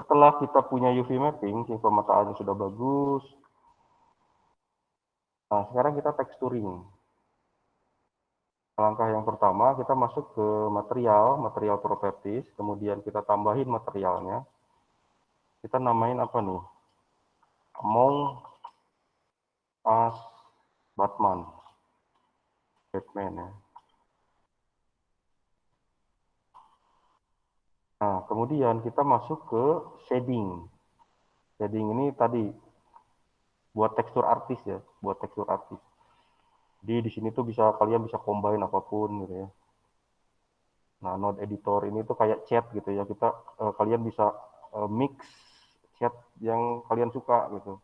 Setelah kita punya UV mapping, pemetaannya sudah bagus. Nah, sekarang kita texturing. Langkah yang pertama, kita masuk ke material properties, kemudian kita tambahin materialnya. Kita namain apa nih? Among Us Batman. Batman ya. Nah, kemudian kita masuk ke shading. Shading ini tadi buat tekstur artis ya, buat tekstur artis. Jadi di sini tuh kalian bisa combine apapun gitu ya. Nah, node editor ini tuh kayak chat gitu ya. Kalian bisa mix chat yang kalian suka gitu.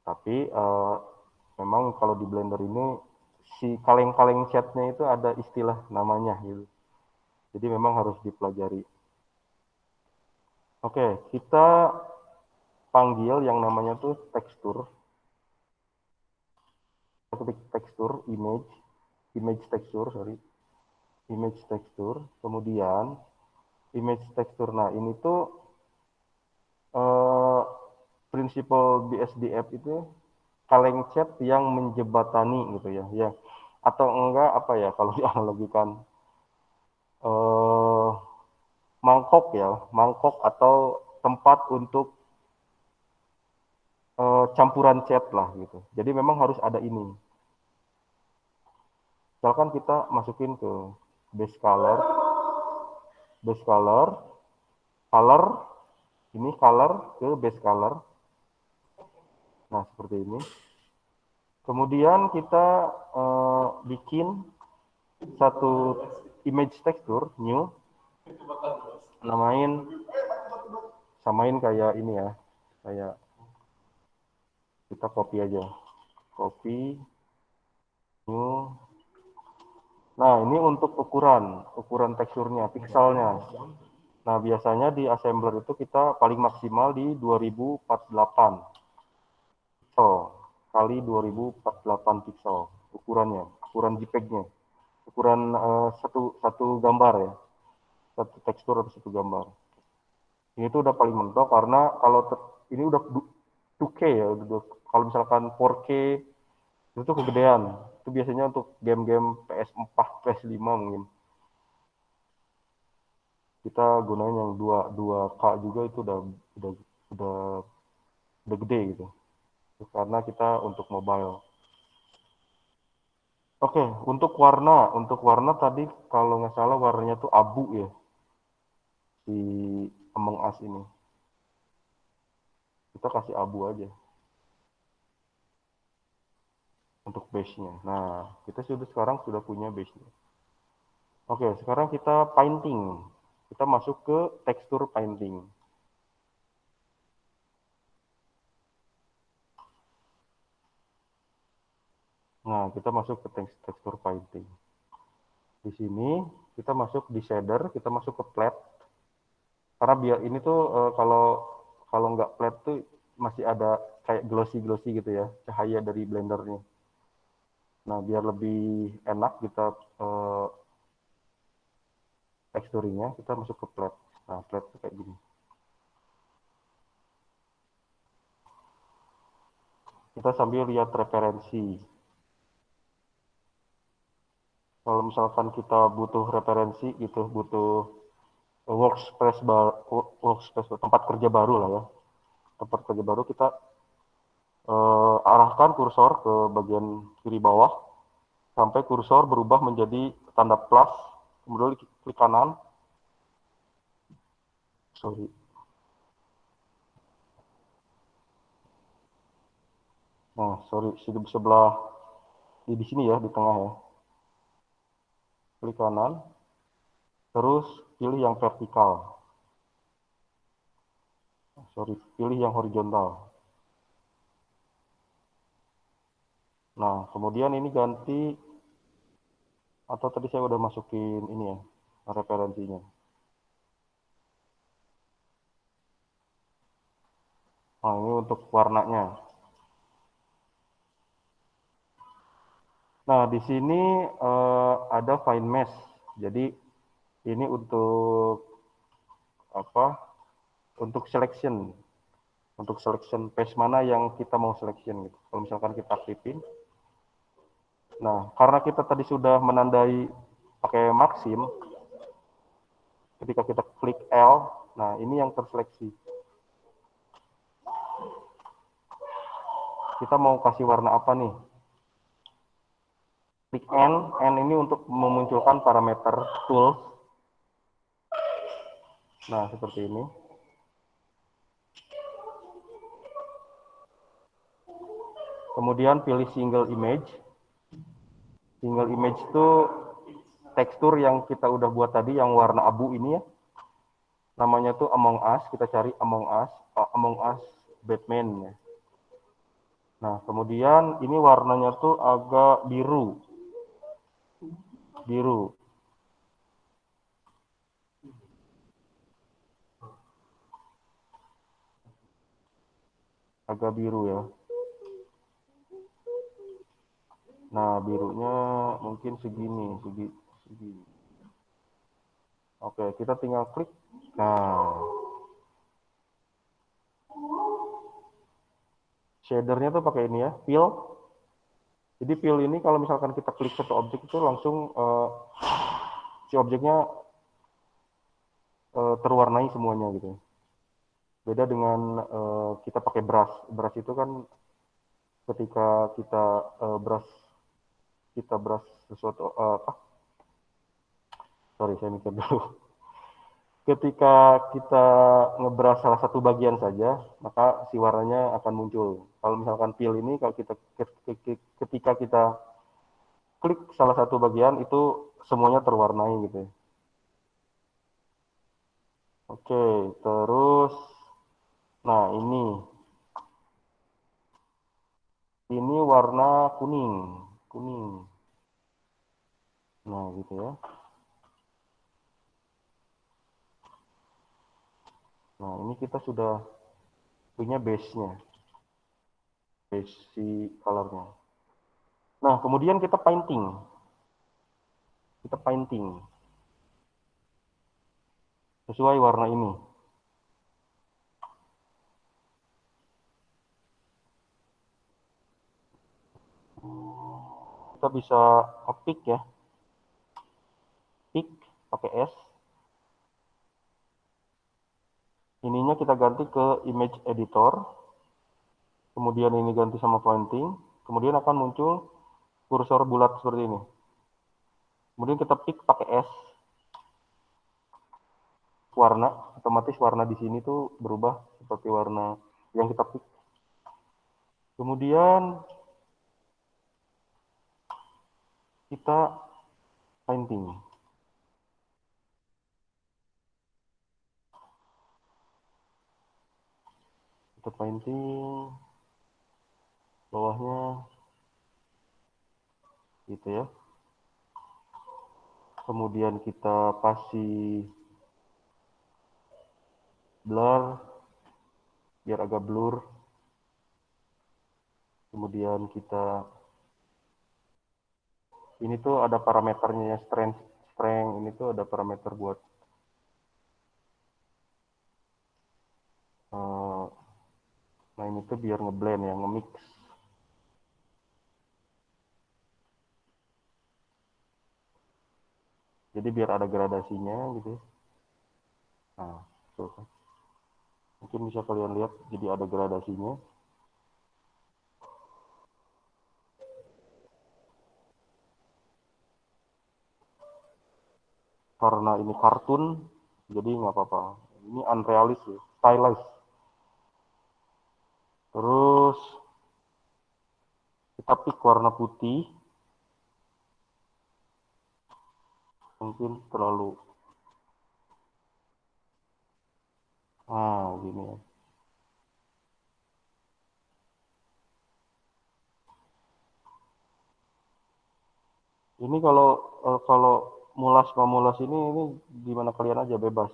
Tapi memang kalau di Blender ini si kaleng-kaleng chatnya itu ada istilah namanya gitu. Jadi memang harus dipelajari. Oke, kita panggil yang namanya tuh tekstur. Ketik tekstur image tekstur, sorry. Image tekstur, kemudian image tekstur. Nah, ini tuh eh, prinsipal BSDF itu kaleng cat yang menjebatani gitu ya. Ya. Atau enggak apa ya kalau dianalogikan eh mangkok atau tempat untuk campuran cat lah gitu. Jadi memang harus ada ini. Misalkan kita masukin ke base color, base color, color, ini color ke base color. Nah, seperti ini. Kemudian kita bikin satu image tekstur new, samain kayak ini ya, kayak kita copy aja, copy new. Nah, ini untuk ukuran teksturnya, pixelnya. Nah, biasanya di assembler itu kita paling maksimal di 2048 pixel kali 2048 pixel ukurannya, ukuran JPEG-nya, ukuran satu gambar ya, satu tekstur atau satu gambar. Ini tuh udah paling mentok karena kalau ini udah 2K ya, kalau misalkan 4K itu tuh kegedean. Itu biasanya untuk game-game PS4, PS5 mungkin. Kita gunain yang 2K juga itu udah udah udah gede gitu. Karena kita untuk mobile. Oke, untuk warna tadi kalau nggak salah warnanya tuh abu ya, si Among Us ini. Kita kasih abu aja untuk base-nya. Nah, kita sekarang sudah punya base-nya. Oke, sekarang kita painting. Kita masuk ke tekstur painting. Nah, kita masuk ke tekstur painting. Di sini kita masuk di shader, kita masuk ke flat. Karena biar ini tuh kalau kalau nggak flat tuh masih ada kayak glossy gitu ya, cahaya dari blendernya. Nah, biar lebih enak kita teksturingnya, kita masuk ke flat. Nah, flat tuh kayak gini. Kita sambil lihat referensi. Kalau misalkan kita butuh referensi gitu, butuh workspace tempat kerja baru lah ya. Tempat kerja baru kita arahkan kursor ke bagian kiri bawah sampai kursor berubah menjadi tanda plus, kemudian klik kanan. Sorry. Nah, sorry, sebelah di sini ya, di tengah ya. Klik kanan, terus pilih yang vertikal. Sorry, pilih yang horizontal. Nah, kemudian ini ganti, atau tadi saya udah masukin ini ya, referensinya. Nah, ini untuk warnanya. Nah, di sini ada fine mesh. Jadi ini untuk apa? untuk selection page mana yang kita mau selection gitu. Kalau misalkan kita aktifin, nah karena kita tadi sudah menandai pakai maksim, ketika kita klik L, nah ini yang terseleksi. Kita mau kasih warna apa nih? Klik N ini untuk memunculkan parameter tools. Nah seperti ini. Kemudian pilih single image. Single image itu tekstur yang kita udah buat tadi yang warna abu ini ya. Namanya tuh Among Us, kita cari Among Us Batman ya. Nah, kemudian ini warnanya tuh agak biru. Biru. Agak biru ya. Nah, birunya mungkin segini. Oke, kita tinggal klik. Nah, shadernya tuh pakai ini ya, fill. Jadi fill ini kalau misalkan kita klik satu objek itu langsung si objeknya terwarnai semuanya gitu. Beda dengan kita pakai brush. Brush itu kan ketika kita brush sesuatu apa? Sorry, saya mikir dulu. Ketika kita ngebrush salah satu bagian saja, maka si warnanya akan muncul. Kalau misalkan fill ini, kalau kita ketika kita klik salah satu bagian itu semuanya terwarnai gitu ya. Oke, terus nah ini warna kuning, kuning. Nah, gitu ya. Nah, ini kita sudah punya base-nya, base si color-nya. Nah, kemudian kita painting. Kita painting sesuai warna ini. Kita bisa ngepick ya, pick pakai S. Ininya kita ganti ke image editor. Kemudian ini ganti sama painting. Kemudian akan muncul kursor bulat seperti ini. Kemudian kita pick pakai S. Warna, otomatis warna di sini tuh berubah seperti warna yang kita pick. Kemudian kita painting. Kita painting bawahnya gitu ya. Kemudian kita kasih blur biar agak blur. Kemudian kita ini tuh ada parameternya ya, strength ini tuh ada parameter buat nah ini tuh biar ngeblend ya, ngemix. Jadi biar ada gradasinya gitu. Nah, tuh kan. Mungkin bisa kalian lihat jadi ada gradasinya. Karena ini kartun, jadi nggak apa-apa. Ini unrealistis, ya, stylized. Terus kita pick warna putih, mungkin terlalu, gini ya. Ini kalau mulas memulas ini gimana kalian aja bebas.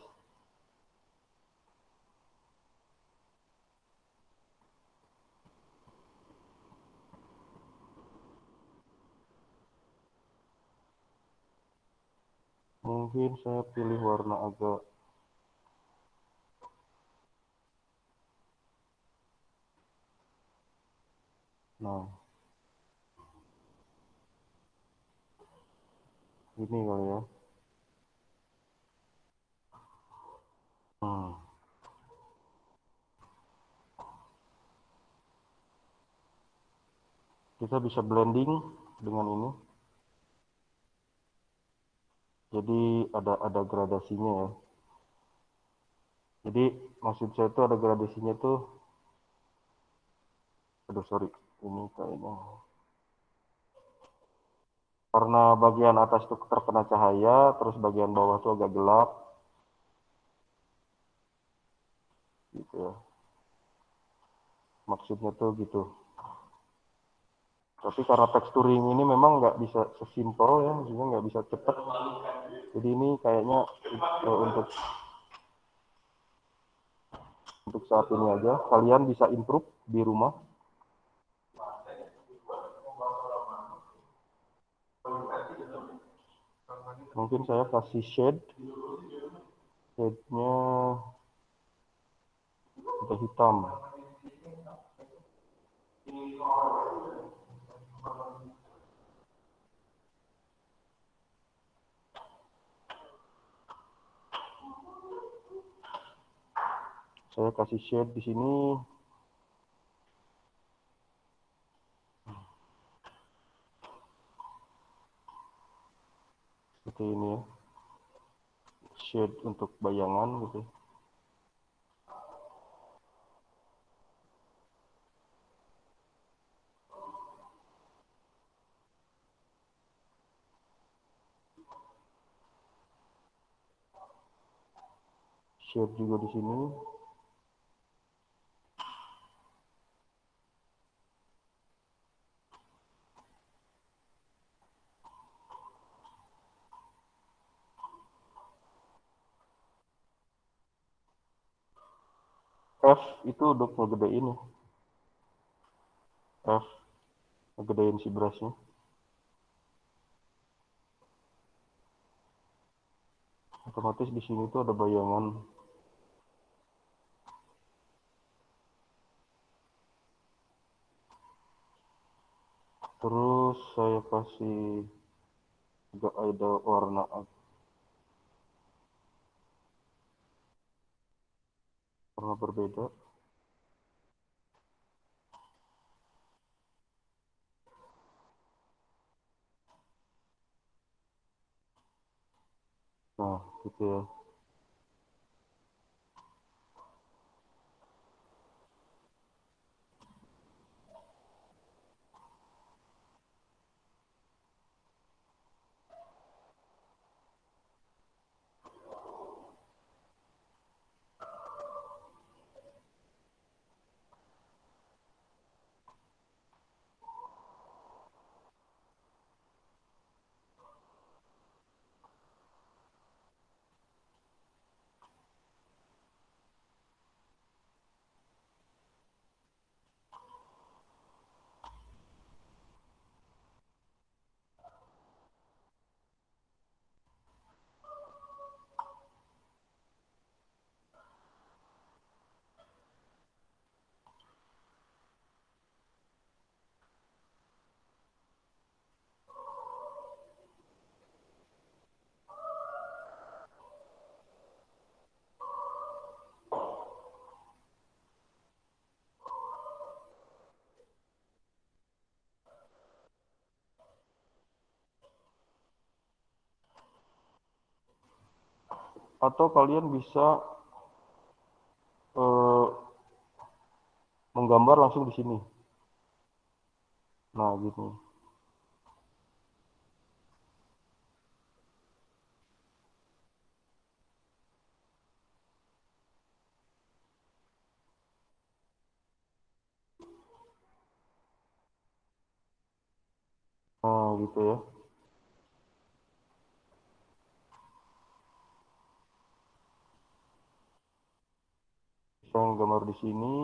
Mungkin saya pilih warna agak Nah, ini kali ya. Hmm. Kita bisa blending dengan ini. Jadi ada gradasinya ya. Jadi maksud saya itu ada gradasinya tuh. Aduh sorry, ini kayaknya karena bagian atas tuh terkena cahaya, terus bagian bawah tuh agak gelap, gitu ya. Maksudnya tuh gitu. Tapi karena texturing ini memang nggak bisa sesimpel ya, maksudnya nggak bisa cepet. Jadi ini kayaknya untuk saat ini aja. Kalian bisa improve di rumah. Mungkin saya kasih shade-nya udah hitam. Saya kasih shade di sini seperti ini ya. Shade untuk bayangan gitu. Shade juga di sini. F itu untuk ngegedein ya. F ngegedein si brushnya. Otomatis di sini tuh ada bayangan. Terus saya kasih agak ada warna berbeda. Nah, gitu ya. Atau kalian bisa eh, menggambar langsung di sini. Nah, gitu. Nah, gitu ya. Bisa gambar di sini.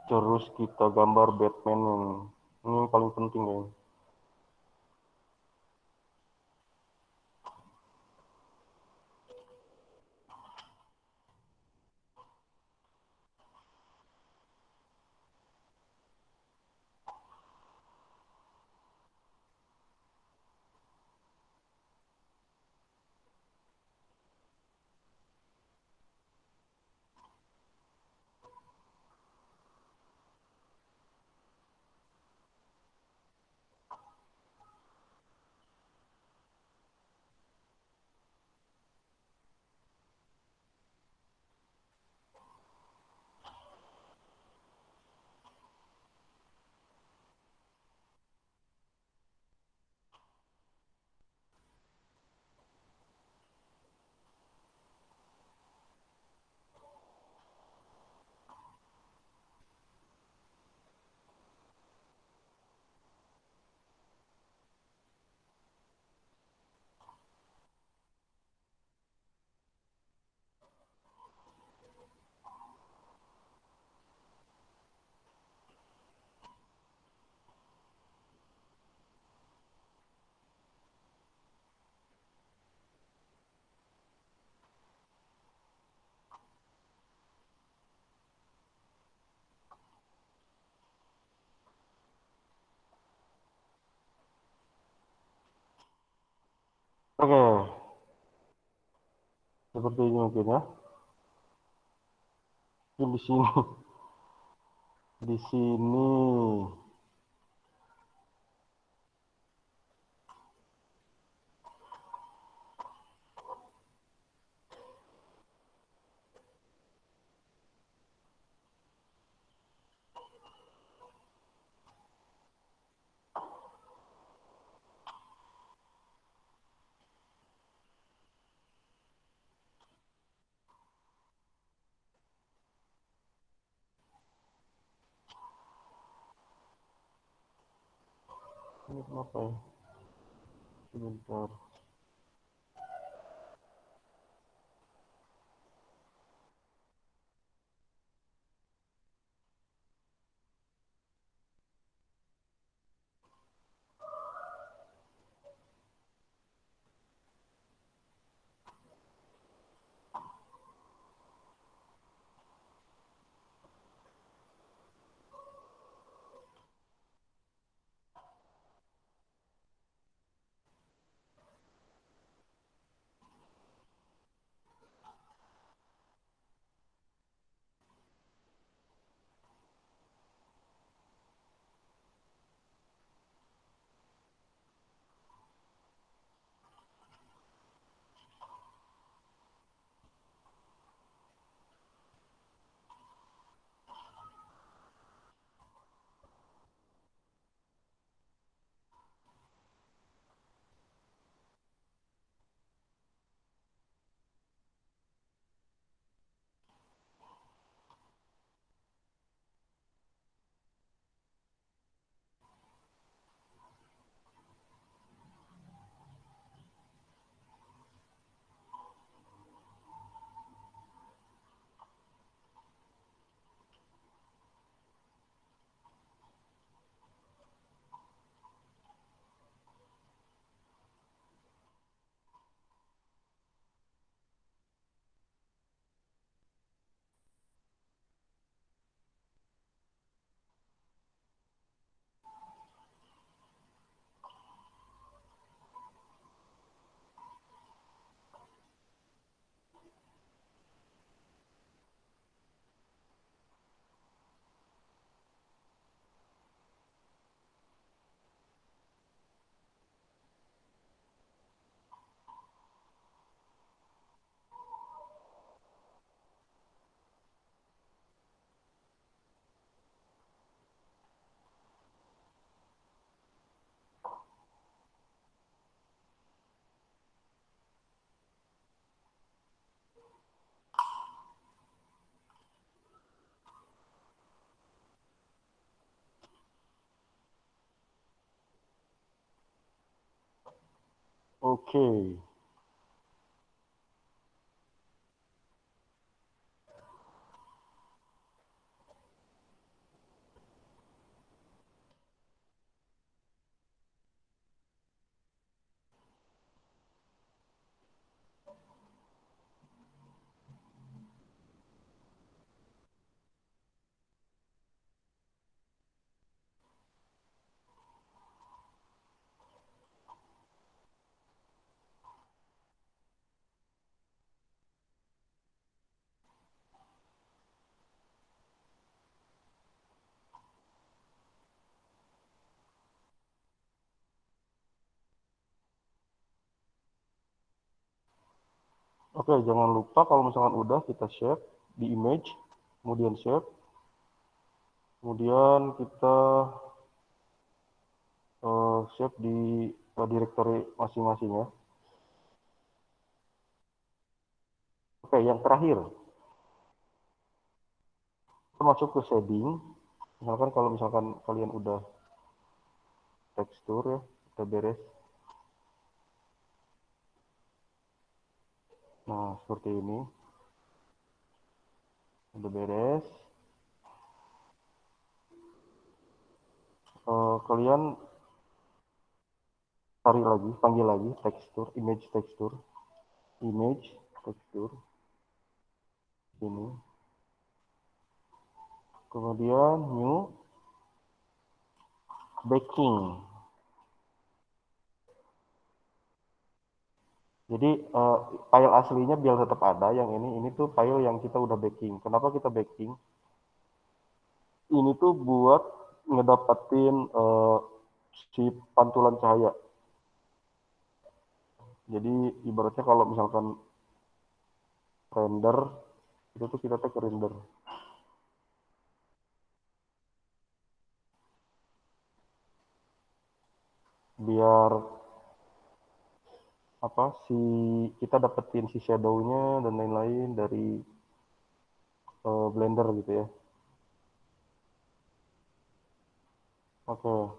Terus kita gambar Batman ini yang paling penting ya. Oke, seperti ini mungkin ya. Mungkin di sini, di sini. Ini kenapa ya? Sebentar. Oke. Oke, jangan lupa kalau misalkan udah kita save di image, kemudian save, kemudian kita save di directory masing-masing ya. Oke, yang terakhir, kita masuk ke shading. Misalkan kalau misalkan kalian udah tekstur ya, kita beres. Nah, seperti ini. Udah beres. Kalian cari lagi, panggil lagi tekstur, image tekstur, ini. Kemudian new backing. Jadi file aslinya biar tetap ada, yang ini tuh file yang kita udah backing. Kenapa kita backing? Ini tuh buat ngedapetin si pantulan cahaya. Jadi ibaratnya kalau misalkan render, itu tuh kita ke render. Biar apa kita dapetin si shadow-nya dan lain-lain dari Blender gitu ya. Oke.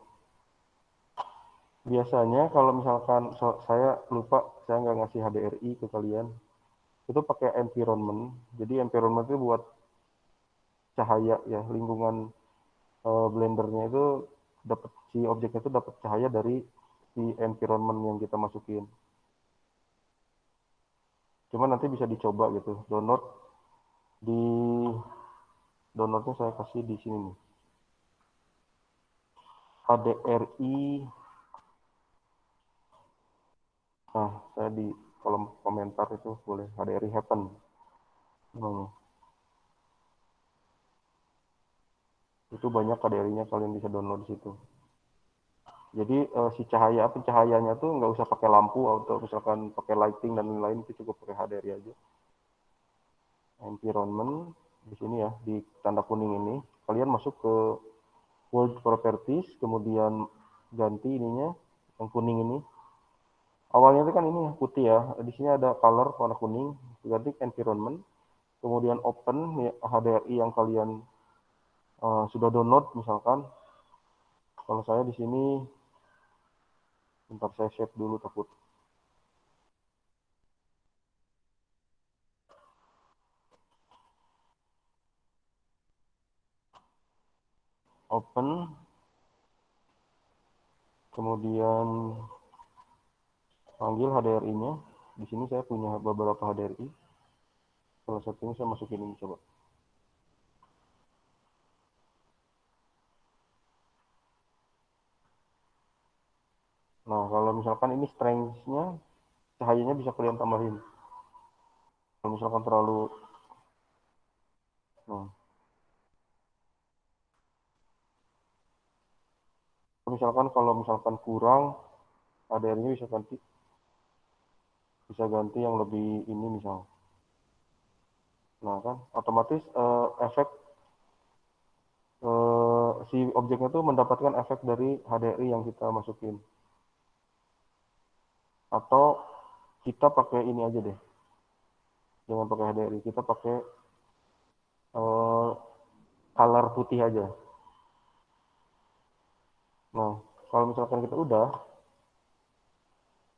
Biasanya kalau misalkan saya lupa, saya nggak ngasih HDRI ke kalian, itu pakai environment. Jadi environment itu buat cahaya ya, lingkungan Blendernya itu dapat si objeknya itu dapat cahaya dari si environment yang kita masukin. Cuma nanti bisa dicoba gitu, di downloadnya saya kasih di sini nih. HDRI. Nah, saya di kolom komentar itu boleh HDRI happen. Itu banyak HDRI-nya, kalian bisa download di situ. Jadi si pencahayanya tuh nggak usah pakai lampu atau misalkan pakai lighting dan lain-lain, itu cukup pakai HDRI aja. Environment di sini ya, di tanda kuning ini, kalian masuk ke World Properties, kemudian ganti ininya yang kuning ini. Awalnya itu kan ini putih ya, di sini ada color warna kuning, ganti environment, kemudian open ya, HDRI yang kalian sudah download misalkan. Kalau saya di sini, bentar saya save dulu takut. Open, kemudian panggil HDRI-nya. Di sini saya punya beberapa HDRI. Salah satunya saya masukin ini coba. Nah, kalau misalkan ini strength-nya, cahayanya bisa kalian tambahin. Kalau misalkan terlalu, nah, kalau misalkan kurang, HDRI-nya bisa ganti yang lebih ini misal. Nah kan, otomatis efek si objeknya tuh mendapatkan efek dari HDRI yang kita masukin. Atau kita pakai ini aja deh, jangan pakai HDRI, kita pakai color putih aja. Nah, kalau misalkan kita udah,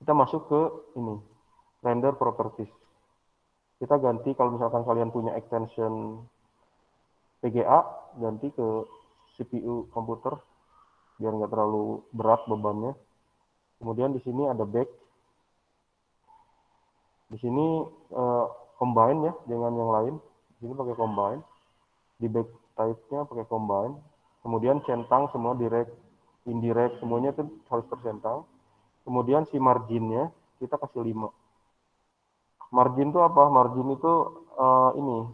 kita masuk ke ini, render properties. Kita ganti kalau misalkan kalian punya extension PGA, ganti ke CPU komputer biar nggak terlalu berat bebannya. Kemudian di sini ada back. Di sini combine ya dengan yang lain. Di sini pakai combine. Di back type-nya pakai combine. Kemudian centang semua direct, indirect semuanya itu harus tercentang. Kemudian si marginnya kita kasih 5. Margin itu apa? Margin itu ini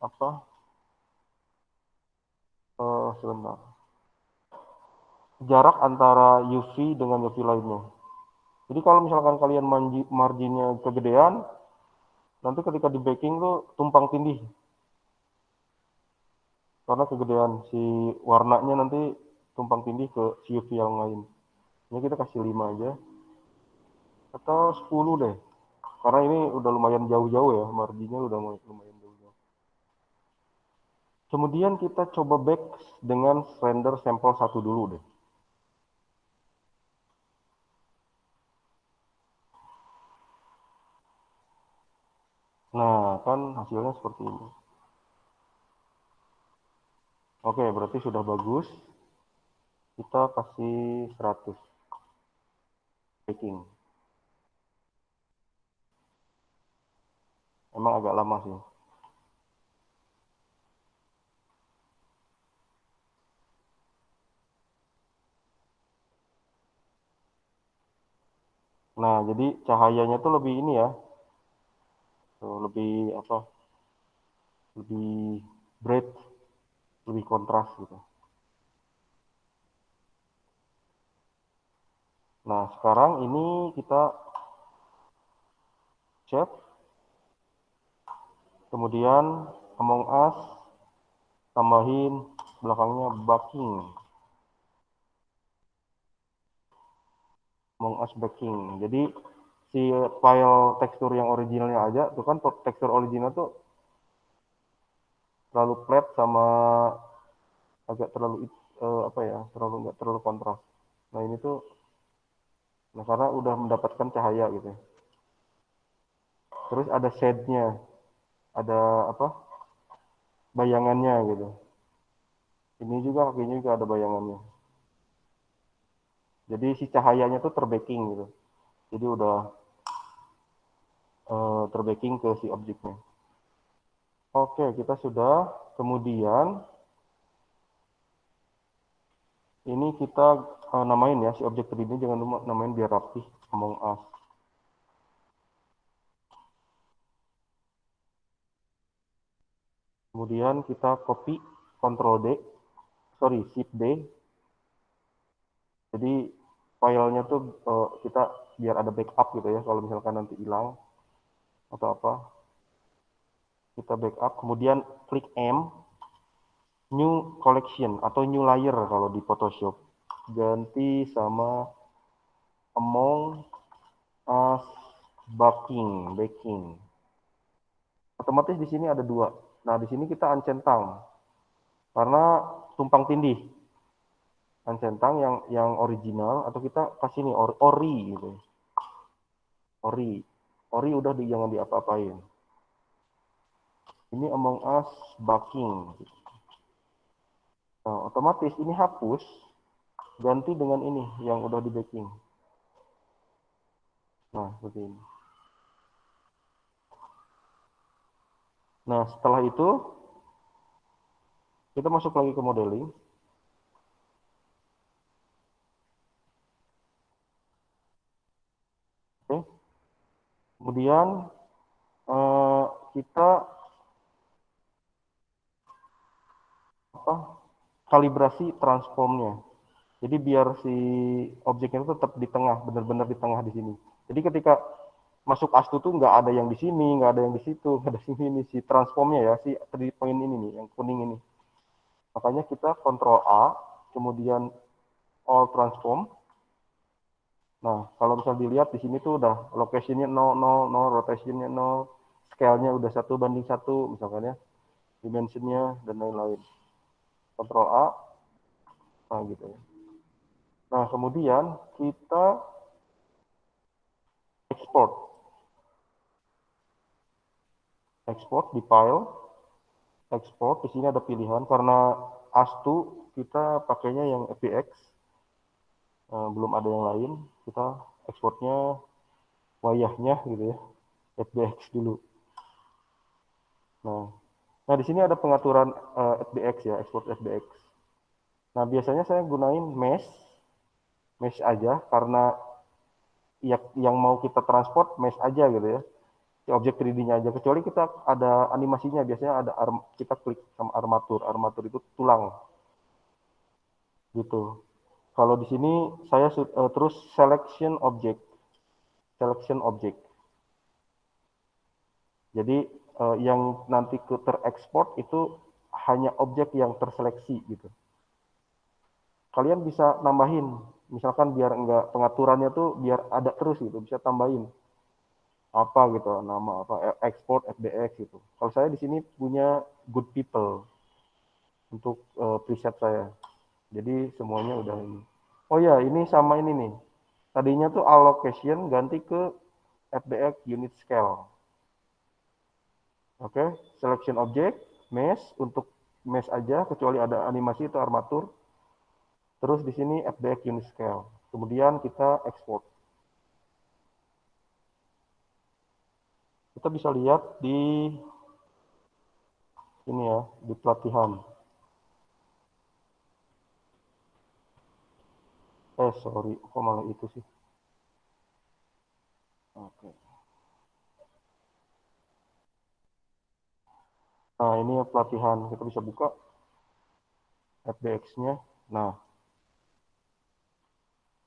apa? Sebentar. Jarak antara UV dengan UV lainnya. Jadi kalau misalkan kalian marginnya kegedean, nanti ketika di baking tuh tumpang tindih. Karena kegedean si warnanya nanti tumpang tindih ke CUV yang lain. Ini kita kasih 5 aja. Atau 10 deh. Karena ini udah lumayan jauh-jauh ya. Marginnya udah lumayan jauh-jauh. Kemudian kita coba bake dengan render sampel 1 dulu deh. Nah, kan hasilnya seperti ini. Oke, berarti sudah bagus. Kita kasih 100 baking. Emang agak lama sih. Nah, jadi cahayanya tuh lebih ini ya. Tuh, lebih apa? Lebih bright, lebih kontras gitu. Nah, sekarang ini kita chat, kemudian Among Us, tambahin belakangnya backing. Among Us backing. Jadi si file tekstur yang originalnya aja, tuh kan tekstur original tuh terlalu flat sama agak terlalu apa ya, terlalu nggak terlalu kontras. Nah ini tuh, nah karena udah mendapatkan cahaya gitu. Terus ada shade-nya, ada apa, bayangannya gitu. Ini juga kakinya juga ada bayangannya. Jadi si cahayanya tuh terbacking gitu. Jadi udah terbacking ke si objeknya. Oke, kita sudah. Kemudian ini kita namain ya si objek 3D ini, jangan lupa namain biar rapih, Among Us. Kemudian kita copy Ctrl D, sorry Shift D. Jadi filenya tuh kita biar ada backup gitu ya, kalau misalkan nanti hilang atau apa, kita backup. Kemudian klik M, New Collection atau New Layer kalau di Photoshop. Ganti sama Among Us baking. Otomatis di sini ada dua. Nah, di sini kita uncentang karena tumpang tindih. Uncentang yang original atau kita kasih nih ori gitu. Ori udah jangan diapa-apain. Ini Among Us baking. Nah, otomatis ini hapus, ganti dengan ini yang udah di baking. Nah, seperti ini. Nah, setelah itu kita masuk lagi ke modeling. Oke. Kemudian kita apa? Kalibrasi transformnya. Jadi biar si objeknya itu tetap di tengah, benar-benar di tengah di sini. Jadi ketika masuk astu tuh nggak ada yang di sini, nggak ada yang di situ, nggak ada sini nih si transformnya ya, si 3 point ini nih, yang kuning ini. Makanya kita Ctrl A, kemudian All Transform. Nah, kalau bisa dilihat di sini tuh udah location-nya 0, 0, 0, rotation-nya 0, scale-nya udah 1:1, misalkan ya, dimension-nya, dan lain-lain. Ctrl A, nah gitu ya. Nah, kemudian kita export. Export di file, export, di sini ada pilihan, karena ASTU kita pakainya yang FBX, belum ada yang lain, kita ekspornya wayahnya gitu ya, FBX dulu. Nah, nah di sini ada pengaturan FBX ya, ekspor FBX. Nah, biasanya saya gunain mesh aja, karena yang mau kita transport mesh aja gitu ya, si objek 3D-nya aja. Kecuali kita ada animasinya, biasanya ada kita klik sama armatur itu tulang gitu. Kalau di sini saya terus selection object. Jadi yang nanti terekspor itu hanya objek yang terseleksi gitu. Kalian bisa nambahin, misalkan biar enggak pengaturannya tuh biar ada terus gitu, bisa tambahin apa gitu, nama apa, export FBX gitu. Kalau saya di sini punya good people untuk preset saya. Jadi semuanya udah ini. Oh ya, ini sama ini nih. Tadinya tuh allocation ganti ke FBX unit scale. Oke, selection object, mesh untuk mesh aja kecuali ada animasi itu armatur. Terus di sini FBX unit scale. Kemudian kita export. Kita bisa lihat di ini ya, di pelatihan. Sorry, kok malah itu sih. Oke. Nah, ini ya pelatihan. Kita bisa buka FBX-nya. Nah,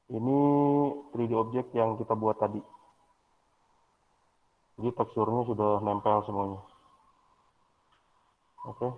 ini 3D object yang kita buat tadi. Jadi teksturnya sudah nempel semuanya. Oke.